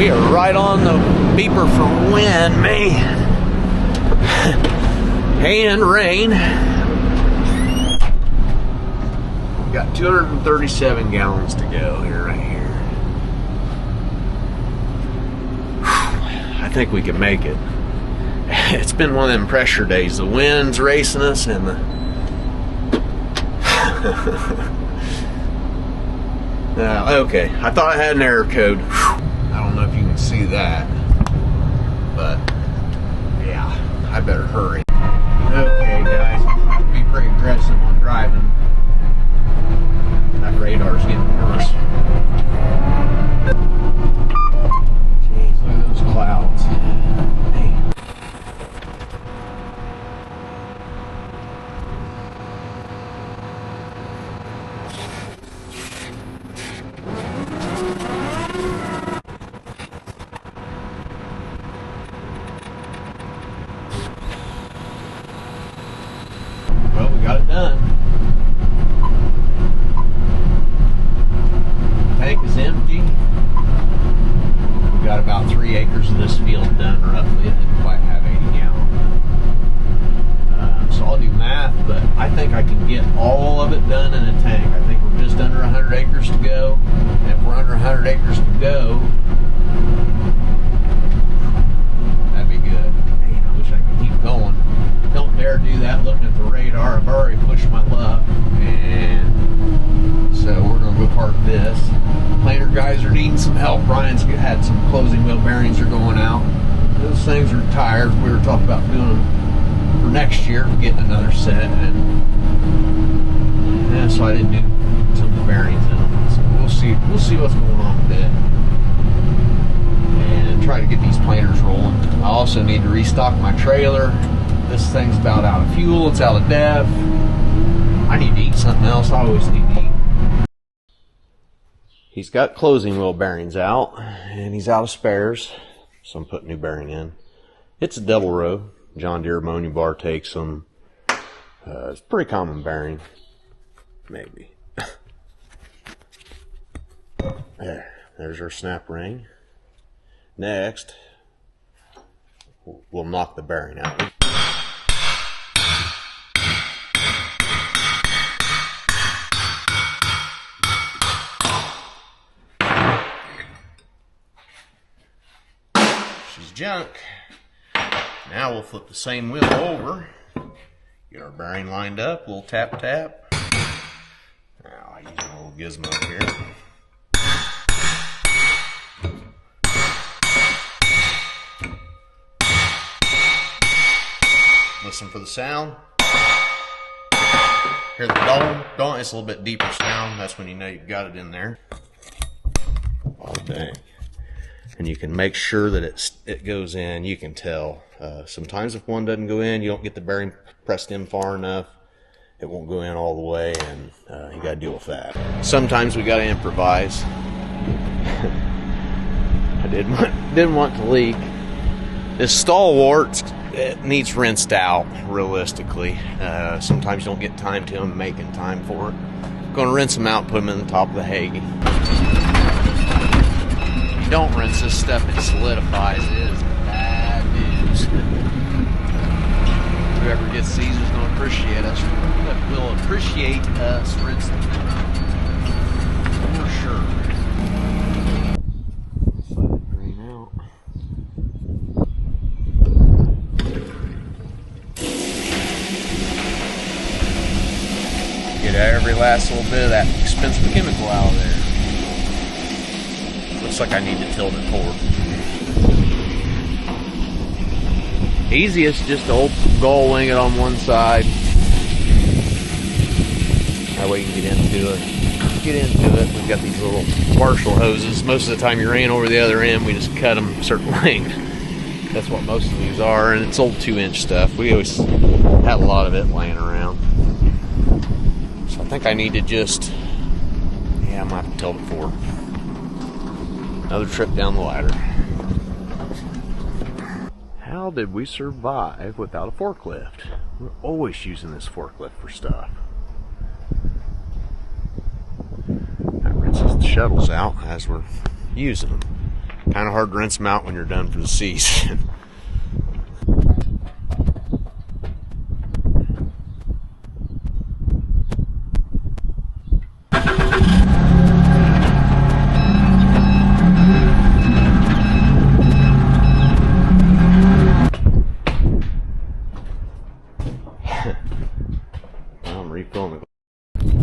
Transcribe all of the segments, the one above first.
We are right on the beeper for wind, man. And rain. We've got 237 gallons to go here, right here. I think we can make it. It's been one of them pressure days. The wind's racing us and the... okay, I thought I had an error code. I don't know if you can see that, but yeah, I better hurry. Okay, guys, be pretty aggressive on driving. That radar's getting worse. Jeez, look at those clouds. Man. Well, we got it done. Tank is empty. We got about 3 acres of this field done roughly. It didn't quite have 80 gallons. So I'll do math, but I think I can get all of it done in a tank. I think we're just under 100 acres to go. And if we're under 100 acres to go, that'd be good. Man, I wish I could keep going. Don't dare do that looking at the radar. I've already pushed my luck, and so we're going to go park this. Planer guys are needing some help. Brian's had some closing wheel bearings are going out. Those things are tired. We were talking about doing them for next year, getting another set, and yeah, so I didn't do some of the bearings in them. So we'll see what's going on with it, and try to get these planers rolling. I also need to restock my trailer. This thing's about out of fuel, it's out of depth. I need to eat something else. I always need to eat. He's got closing wheel bearings out, and he's out of spares, so I'm putting new bearing in. It's a double row. John Deere ammonia bar takes them. It's a pretty common bearing. Maybe. There's our snap ring. Next, we'll knock the bearing out. She's junk. Now we'll flip the same wheel over, get our bearing lined up, little tap tap. Now I use a little gizmo here. Listen for the sound. Hear the dong. It's a little bit deeper sound. That's when you know you've got it in there. Oh dang. And you can make sure that it goes in. You can tell. Sometimes if one doesn't go in, you don't get the bearing pressed in far enough, it won't go in all the way, and you got to deal with that. Sometimes we got to improvise. I didn't want to leak. This stalwart, it needs rinsed out, realistically. Sometimes you don't get time to them, making time for it. I'm going to rinse them out and put them in the top of the Hagie. If you don't rinse this stuff, it solidifies. It is bad news. Whoever gets these is going to appreciate us. Will appreciate us rinsing them. For sure. Drain out. Get every last little bit of that expensive chemical out of there. Looks like I need to tilt it forward. Easiest, just to old gull wing it on one side. That way you can get into it. We've got these little Marshall hoses. Most of the time you rain over the other end, we just cut them a certain length. That's what most of these are, and it's old 2-inch stuff. We always had a lot of it laying around. So I think I need to just, yeah, I'm going to have to tilt it forward. Another trip down the ladder. How did we survive without a forklift? We're always using this forklift for stuff. That rinses the shuttles out as we're using them. Kind of hard to rinse them out when you're done for the season. I'm refilling the.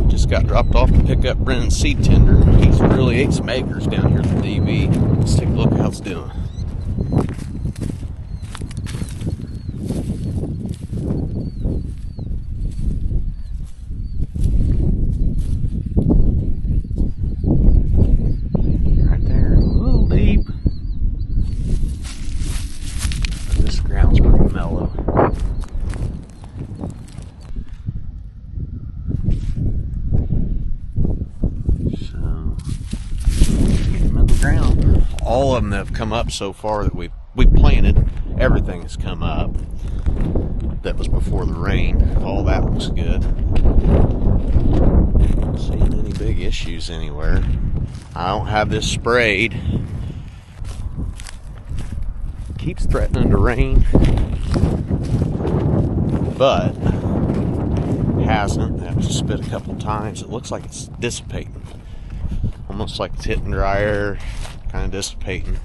Just got dropped off to pick up Brennen's seed tender. He's really ate some acres down here at the DV. Let's take a look at how it's doing. Right there, a little deep. This ground's pretty mellow. Ground. All of them that have come up so far that we planted, everything has come up. That was before the rain. All that looks good. Not seeing any big issues anywhere. I don't have this sprayed. Keeps threatening to rain, but hasn't. I have to spit a couple times. It looks like it's dissipating. Almost like it's hitting dry air, kind of dissipating.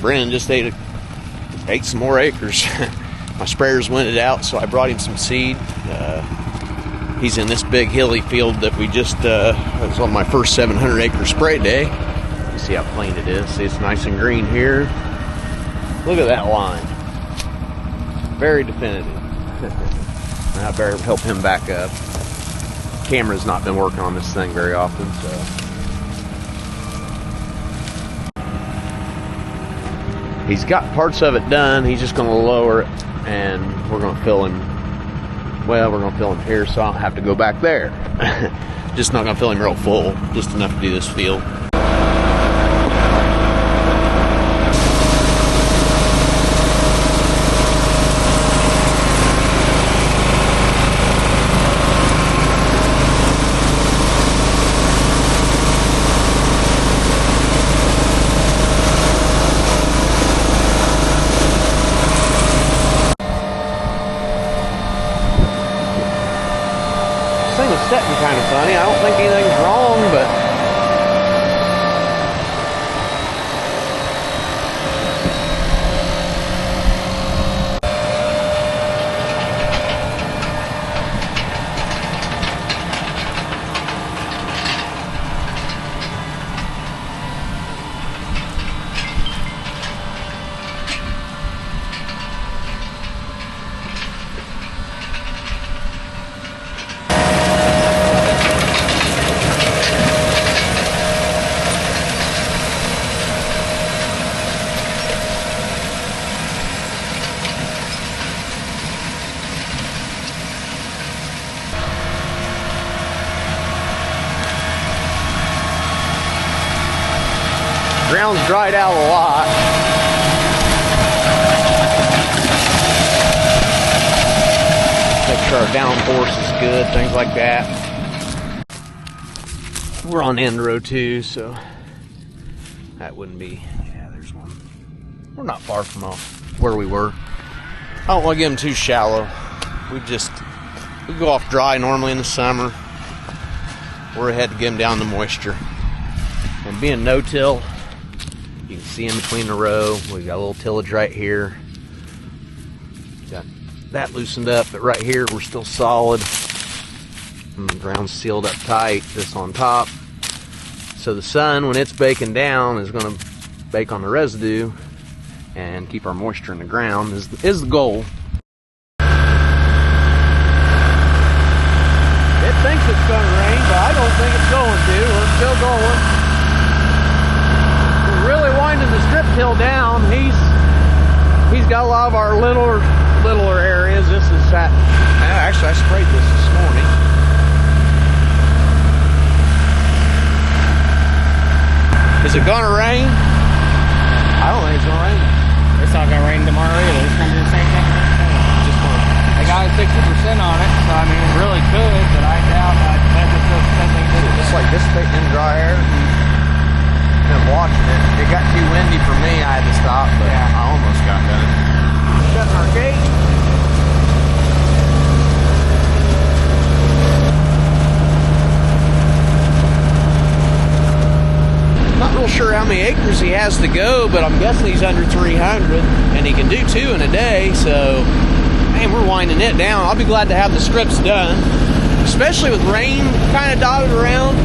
Brennen just ate some more acres. My sprayers winded out, so I brought him some seed. He's in this big hilly field that we just, it's on my first 700 acre spray day. You see how plain it is. See, it's nice and green here. Look at that line. Very definitive. I better help him back up. Camera's not been working on this thing very often, so. He's got parts of it done. He's just going to lower it, and we're going to fill him. Well, we're going to fill him here, so I don't have to go back there. Just not going to fill him real full, just enough to do this field. This thing is setting kind of funny. I don't think anything's wrong, but ground's dried out a lot. Make sure our downforce is good, things like that. We're on end row 2, so that wouldn't be, yeah, there's one. We're not far from where we were. I don't want to get them too shallow. We go off dry normally in the summer. We're ahead to get them down to moisture. And being no-till, you can see in between the row, we got a little tillage right here. Got that loosened up, but right here we're still solid. And the ground's sealed up tight, this on top. So the sun, when it's baking down, is going to bake on the residue and keep our moisture in the ground is the goal. It thinks it's going to rain, but I don't think it's going to. We're still going. We're really winding the strip till down. He's got a lot of our littler areas. This is actually I sprayed this morning. Is it gonna rain? I don't think it's gonna rain. It's not gonna rain tomorrow either. It's gonna do the same thing. They got 60% on it, so I mean it really could, but I doubt. I bet it's still spending. Just like this thick in dry air. Been watching it. It got too windy for me. I had to stop, but yeah, I almost got done. Shutting our gate. Not real sure how many acres he has to go, but I'm guessing he's under 300, and he can do 2 in a day, so man, we're winding it down. I'll be glad to have the strips done, especially with rain kind of dotted around.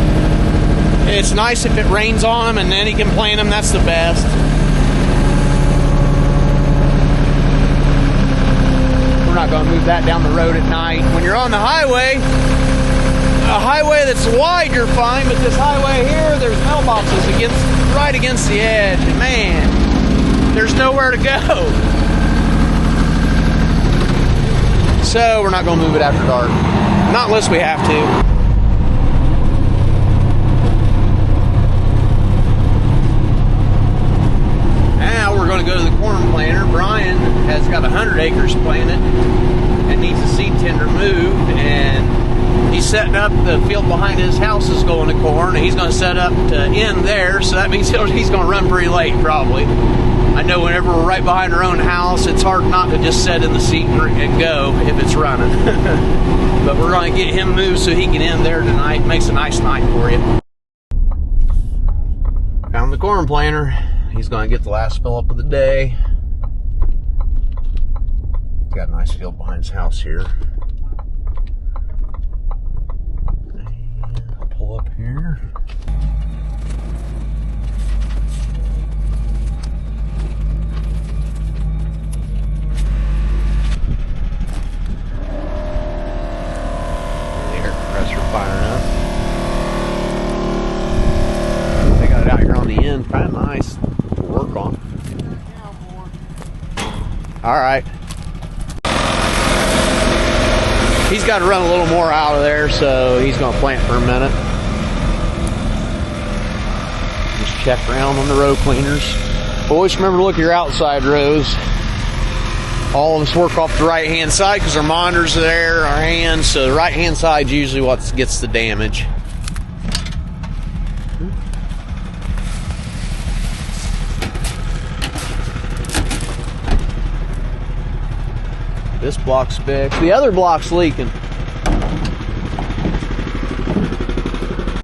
It's nice if it rains on them, and then he can plant them. That's the best. We're not going to move that down the road at night. When you're on the highway, a highway that's wide, you're fine, but this highway here, there's mailboxes right against the edge, and man, there's nowhere to go. So we're not going to move it after dark. Not unless we have to. Now we're going to go to the corn planter. Brian has got 100 acres planted and needs a seed tender moved, and he's setting up the field behind his house is going to corn, and he's going to set up to end there, so that means he's going to run pretty late probably. I know whenever we're right behind our own house, it's hard not to just set in the seat and go if it's running. But we're going to get him moved so he can end there tonight. Makes a nice night for you. Found the corn planter. He's going to get the last fill up of the day. Got a nice field behind his house here. And pull up here. Firing up. They got it out here on the end, kind of nice to work on. All right. He's got to run a little more out of there, so he's going to plant for a minute. Just check around on the row cleaners. Always remember to look at your outside rows. All of us work off the right-hand side because our monitors are there, our hands, so the right-hand side is usually what gets the damage. This block's fixed. The other block's leaking.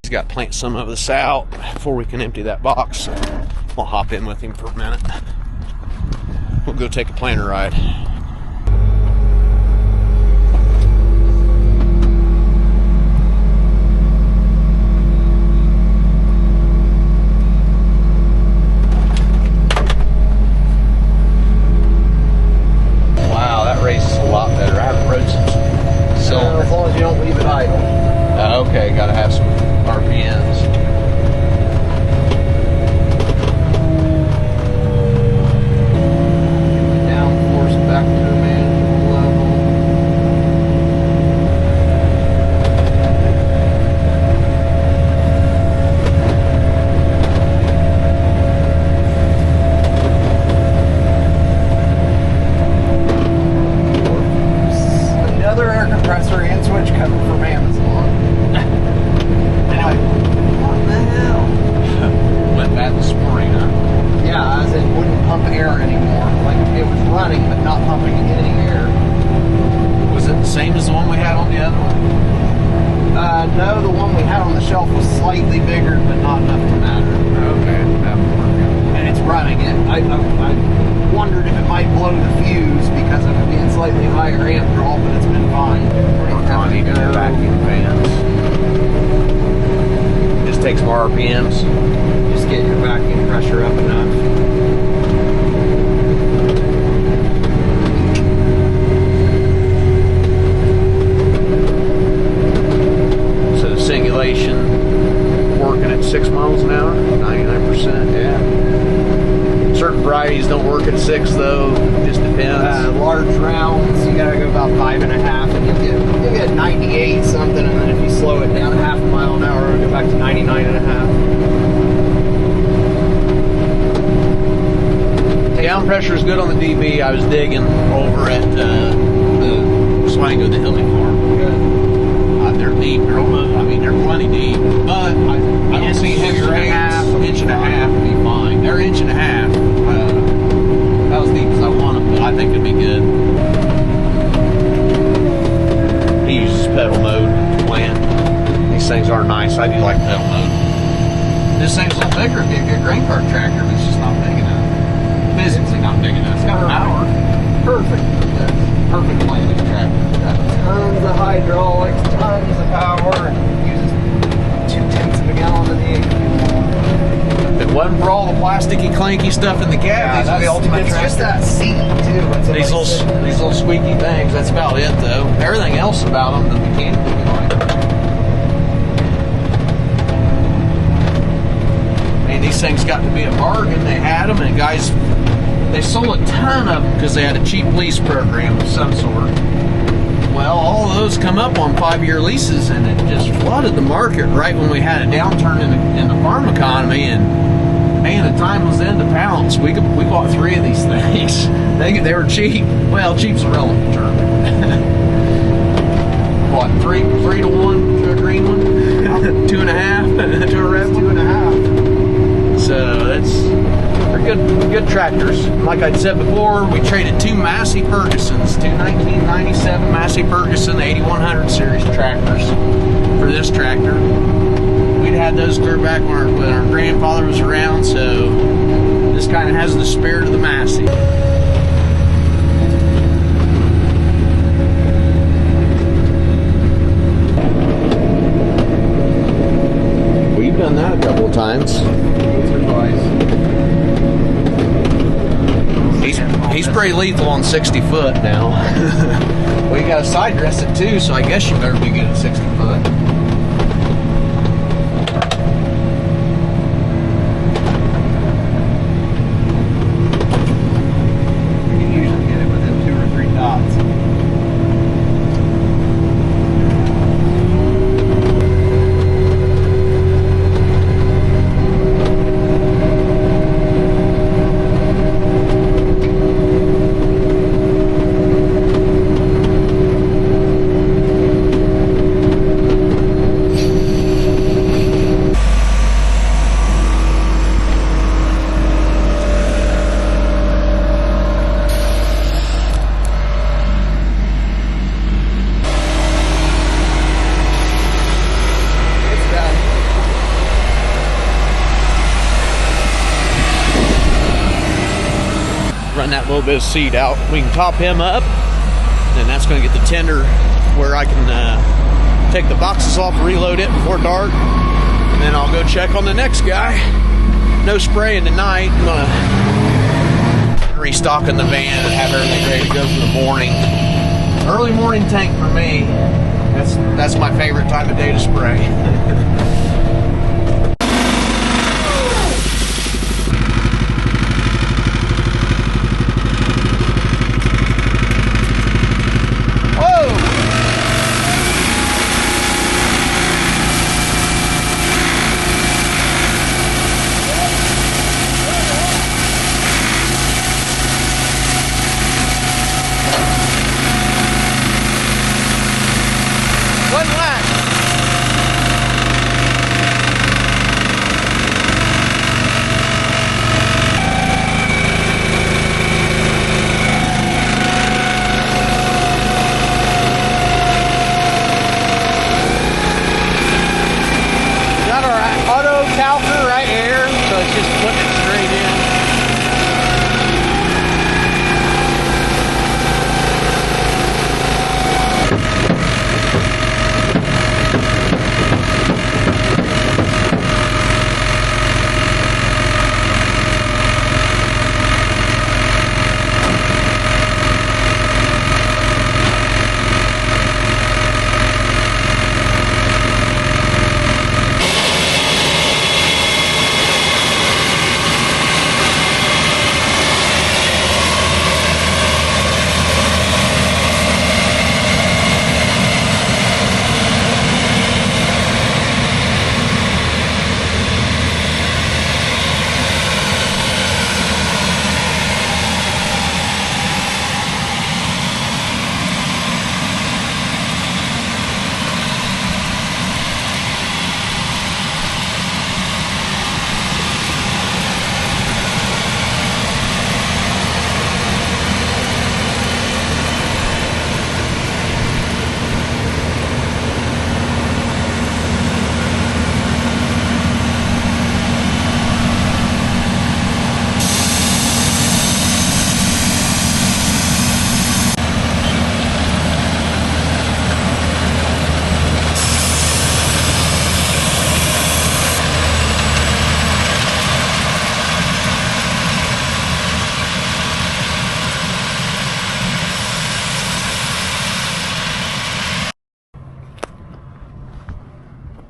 He's got to plant some of this out before we can empty that box. I'll hop in with him for a minute. We'll go take a planter ride. Wow, that raises a lot better. I haven't rode some cylinder. As long as you don't leave it idle. Okay, gotta have some RPMs. Back to a manageable level. Another air compressor and switch cover from Amazon. What the hell? Went bad this morning, huh? Yeah, as it wouldn't pump air anymore. Like it was running, but not pumping any air. Was it the same as the one we had on the other one? No, the one we had on the shelf was slightly bigger, but not enough to matter. Okay, that would work out. And it's running it. I wondered if it might blow the fuse because of it being slightly higher amp draw, but it's been fine. We're on even your vacuum fans. Just take some RPMs. Just get your vacuum pressure up enough. So the singulation working at 6 miles an hour, 99%, yeah. Certain varieties don't work at 6 though, it just depends. Large rounds, you gotta go about 5.5 and you'll get 98 something, and then if you slow it down a half a mile an hour, it'll go back to 99.5. pressure is good on the DB. I was digging over at the Swango, the Hilly Farm. Good. They're deep. They're plenty deep. But I don't see heavy rains. Inch and a half would be fine. They're inch and a half. Not as deep as I want them, but I think it'd be good. He uses pedal mode to plant. These things are nice. I do like pedal mode. This thing's a little bigger. It'd be a good grain cart tractor, but it's just not big enough. Physically not big enough. It's got power. Perfect. Perfect planting tractor. Tons of hydraulics, tons of power, and uses 0.2 of a gallon a day. If it wasn't for all the plasticky, clanky stuff in the cab, these are the ultimate It's tractor. just that seat, too. These little squeaky things, that's about it though. Everything else about them, the mechanical we like. Man, these things got to be a bargain. They had them, and guys, they sold a ton of them because they had a cheap lease program of some sort. Well, all of those come up on 5-year leases, and it just flooded the market right when we had a downturn in the farm economy. And man, the time was in to pounce. We bought 3 of these things. They were cheap. Well, cheap's a relative term. Bought 3 to 1 to a green one, 2.5 to a red one. 2.5. So they're good tractors. Like I said before, we traded 2 Massey Fergusons, 2 1997 Massey Ferguson 8100 series tractors for this tractor. We'd had those clear back when our grandfather was around, so this kind of has the spirit of the Massey. We've done that a couple of times. He's pretty lethal on 60 foot now. Well, you got to side dress it too, so I guess you better be good at 60 foot. You can usually get it within 2 or 3 dots. Run that little bit of seed out. We can top him up, and that's going to get the tender where I can take the boxes off, reload it before dark, and then I'll go check on the next guy. No spraying tonight. I'm going to restock in the van and have everything ready to go for the morning. Early morning tank for me. That's my favorite time of day to spray. One lap. Got our auto calcer right here, so it's just putting it straight in.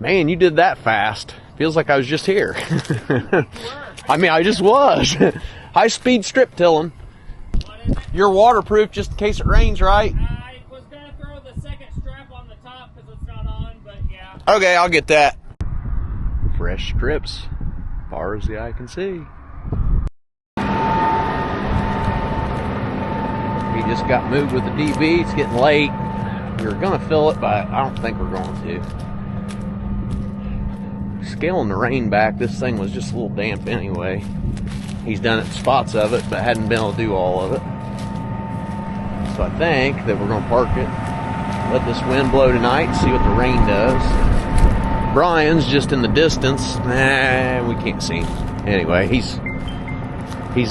Man, you did that fast. Feels like I was just here. I mean, I just was. High speed strip tilling. What is it? You're waterproof just in case it rains, right? I was going to throw the second strap on the top because it's not on, but yeah. Okay, I'll get that. Fresh strips, far as the eye can see. We just got moved with the DB. It's getting late. We were going to fill it, but I don't think we're going to. Scaling the rain back, this thing was just a little damp anyway. He's done it spots of it, but hadn't been able to do all of it. So I think that we're going to park it, let this wind blow tonight, see what the rain does. Brian's just in the distance. Nah, we can't see him. Anyway, he's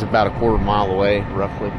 about a quarter mile away, roughly.